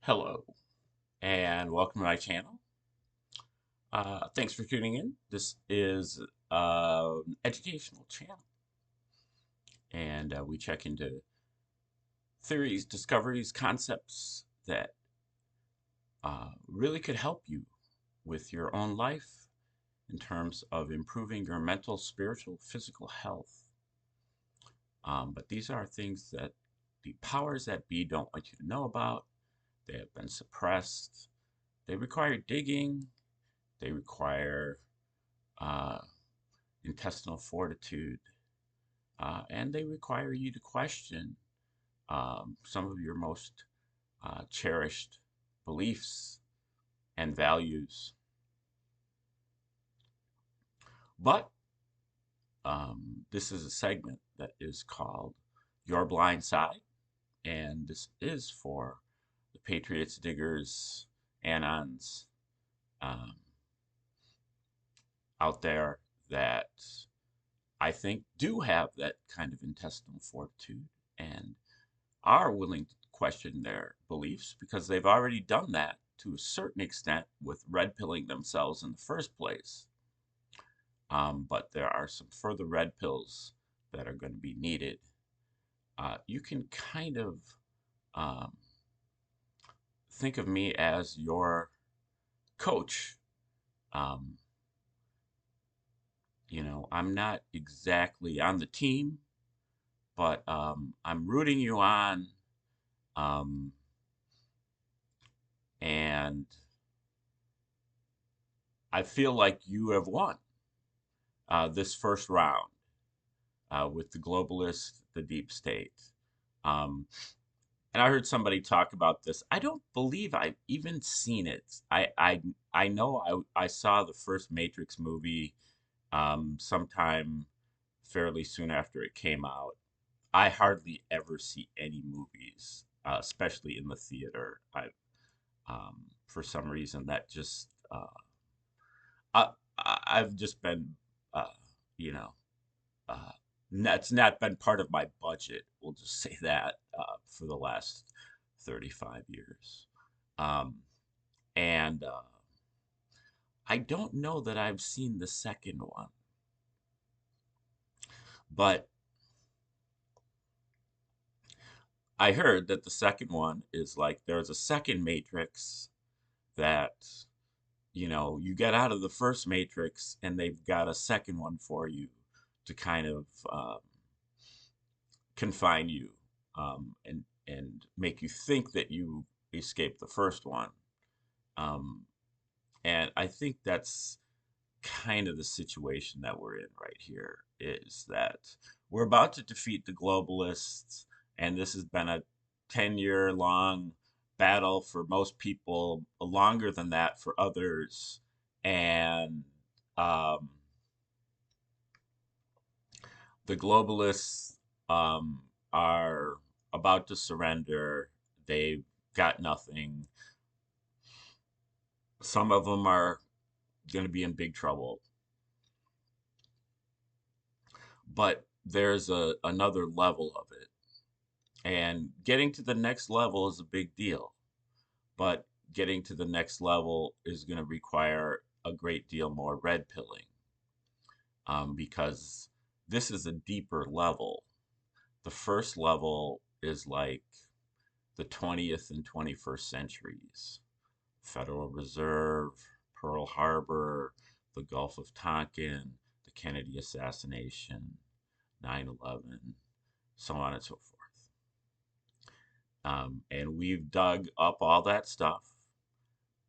Hello, and welcome to my channel. Thanks for tuning in. This is an educational channel, and we check into theories, discoveries, concepts that really could help you with your own life in terms of improving your mental, spiritual, physical health. But these are things that the powers that be don't want you to know about. They have been suppressed. They require digging. They require uh, intestinal fortitude, and they require you to question some of your most cherished beliefs and values. But this is a segment that is called Your Blind Side, and this is for the Patriots, Diggers, Anons um, out there that I think do have that kind of intestinal fortitude and are willing to question their beliefs because they've already done that to a certain extent with red pilling themselves in the first place. But there are some further red pills that are going to be needed. You can kind of um, think of me as your coach. Um, I'm not exactly on the team, but I'm rooting you on. Um, and I feel like you have won this first round with the globalists, the deep state. Um, and I heard somebody talk about this. I don't believe I've even seen it. I know I saw the first Matrix movie sometime fairly soon after it came out. I hardly ever see any movies, especially in the theater. For some reason, that just I, I've just been, uh, you know, uh, that's not been part of my budget. We'll just say that for the last 35 years. Um, and I don't know that I've seen the second one, but I heard that the second one is like there's a second Matrix that, you get out of the first Matrix and they've got a second one for you to kind of confine you and make you think that you escaped the first one. Um, and I think that's kind of the situation that we're in right here is that we're about to defeat the globalists, and this has been a 10-year long battle for most people, longer than that for others. And um, the globalists are about to surrender. They've got nothing. Some of them are going to be in big trouble. But there's another level of it. And getting to the next level is a big deal. But getting to the next level is going to require a great deal more red pilling because this is a deeper level. The first level is like the 20th and 21st centuries. Federal Reserve, Pearl Harbor, the Gulf of Tonkin, the Kennedy assassination, 9/11, so on and so forth. And we've dug up all that stuff,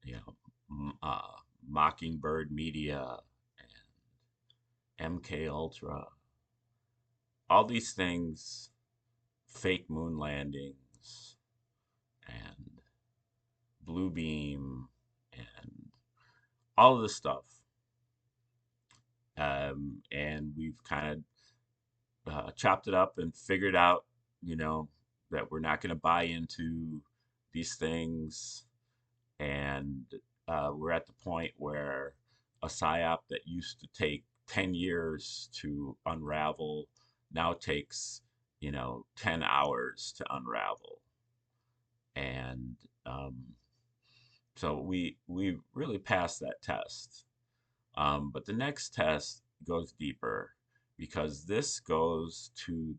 you know, Mockingbird Media and MK Ultra, all these things, fake moon landings and Blue Beam and all of this stuff. And we've kind of chopped it up and figured out, you know, that we're not going to buy into these things. And we're at the point where a psyop that used to take 10 years to unravel now takes, 10 hours to unravel. And so we really passed that test. But the next test goes deeper because this goes to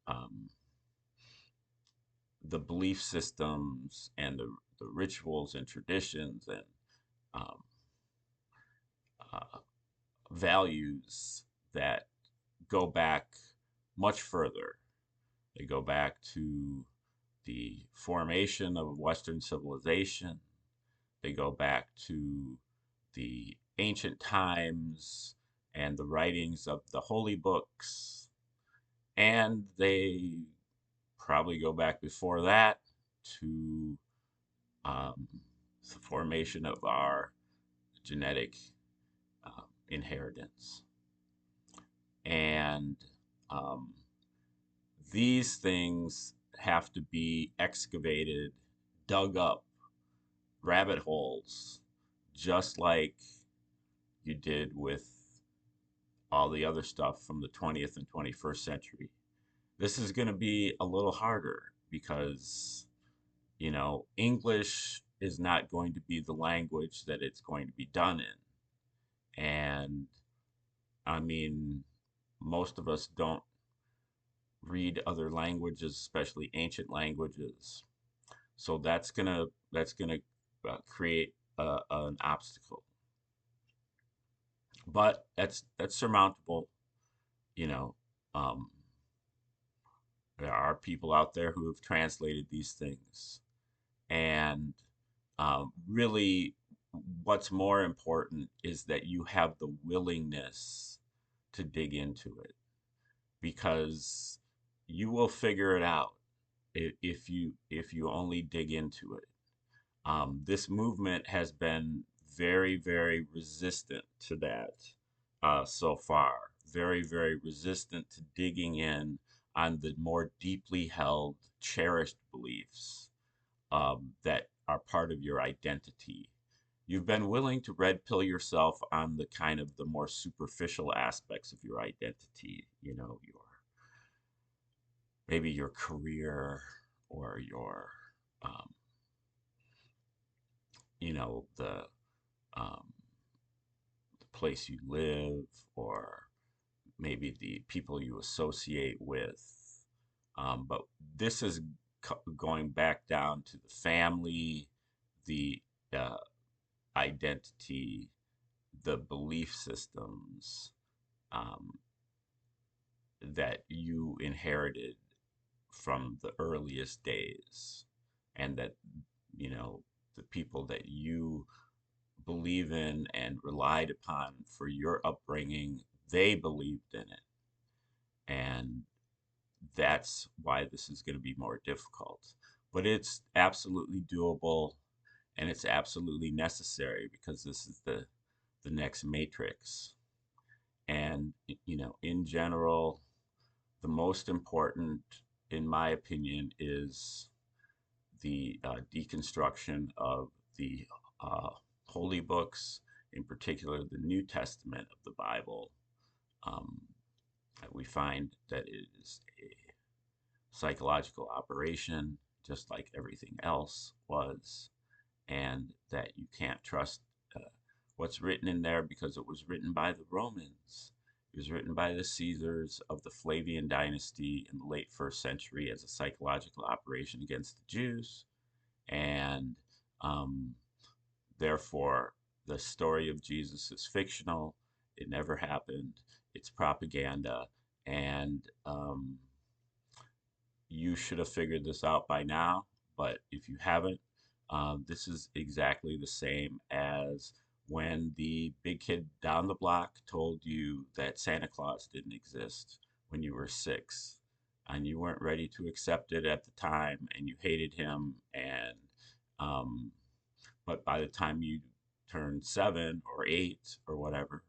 um, the belief systems and the rituals and traditions and um, uh, values that go back much further. They go back to the formation of Western civilization. They go back to the ancient times and the writings of the holy books. And they probably go back before that to um, the formation of our genetic inheritance. And um, these things have to be excavated, dug up, rabbit holes, just like you did with all the other stuff from the 20th and 21st century. This is going to be a little harder because, English is not going to be the language that it's going to be done in. And I mean, most of us don't read other languages, especially ancient languages. So that's gonna create an obstacle, but that's surmountable. You know, um, there are people out there who have translated these things, and really, what's more important is that you have the willingness to dig into it because you will figure it out if you only dig into it. This movement has been very, very resistant to that so far. Very, very resistant to digging in on the more deeply held, cherished beliefs that are part of your identity. You've been willing to red pill yourself on the kind of the more superficial aspects of your identity, your maybe your career or your um, the um, the place you live or maybe the people you associate with. But this is going back down to the family, the uh, identity, the belief systems um, that you inherited from the earliest days, and that, the people that you believe in and relied upon for your upbringing, they believed in it. And that's why this is going to be more difficult. But it's absolutely doable and it's absolutely necessary because this is the next matrix. And, in general, the most important, in my opinion, is the deconstruction of the uh, holy books, in particular the New Testament of the Bible. Um, we find that it is a psychological operation, just like everything else was, and that you can't trust what's written in there because it was written by the Romans. It was written by the Caesars of the Flavian dynasty in the late first century as a psychological operation against the Jews. And um, therefore, the story of Jesus is fictional. It never happened. It's propaganda. And you should have figured this out by now. But if you haven't, this is exactly the same as when the big kid down the block told you that Santa Claus didn't exist when you were 6 and you weren't ready to accept it at the time and you hated him. And um, but by the time you turned 7 or 8 or whatever,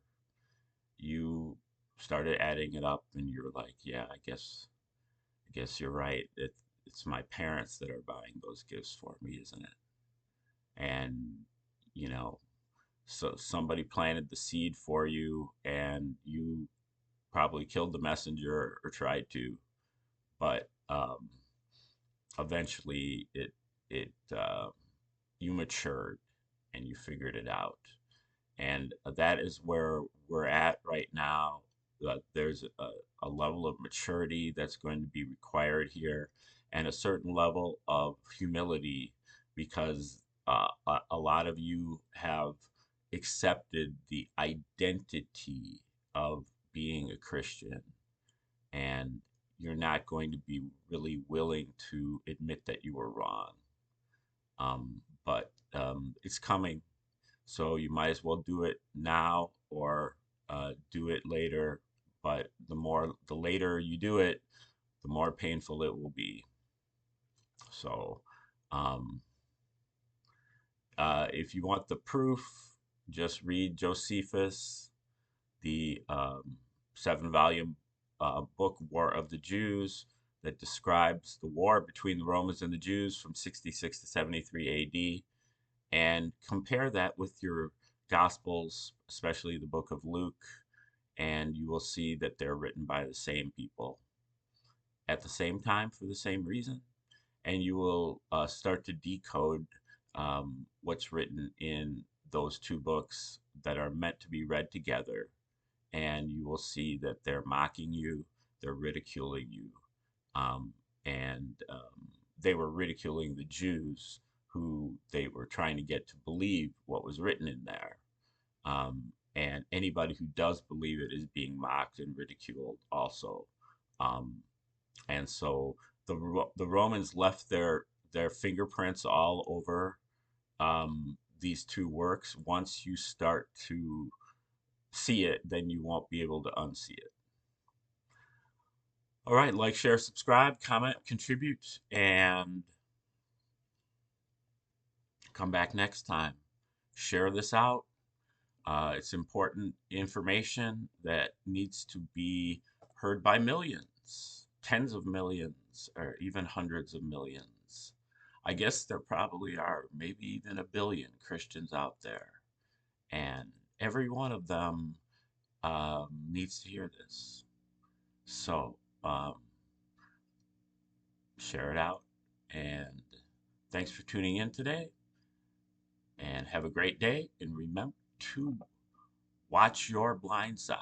you started adding it up and you're like, yeah, I guess you're right. It's my parents that are buying those gifts for me, isn't it? And, you know, so somebody planted the seed for you and you probably killed the messenger or tried to, but eventually you matured and you figured it out. And that is where we're at right now. There's a level of maturity that's going to be required here, and a certain level of humility, because a lot of you have accepted the identity of being a Christian, and you're not going to be really willing to admit that you were wrong. But it's coming, so you might as well do it now or do it later. But the later you do it, the more painful it will be. So, um, if you want the proof, just read Josephus, the 7 volume book, War of the Jews, that describes the war between the Romans and the Jews from 66 to 73 AD, and compare that with your Gospels, especially the book of Luke, and you will see that they're written by the same people at the same time for the same reason. And you will start to decode what's written in those two books that are meant to be read together. And you will see that they're mocking you, they're ridiculing you, and they were ridiculing the Jews who they were trying to get to believe what was written in there. And anybody who does believe it is being mocked and ridiculed also. Um, and so the Romans left their fingerprints all over these two works. Once you start to see it, then you won't be able to unsee it. All right, like, share, subscribe, comment, contribute, and come back next time. Share this out. It's important information that needs to be heard by millions, tens of millions, or even hundreds of millions. I guess there probably are maybe even a billion Christians out there, and every one of them needs to hear this. So share it out, and thanks for tuning in today, and have a great day, and remember to watch your blind side.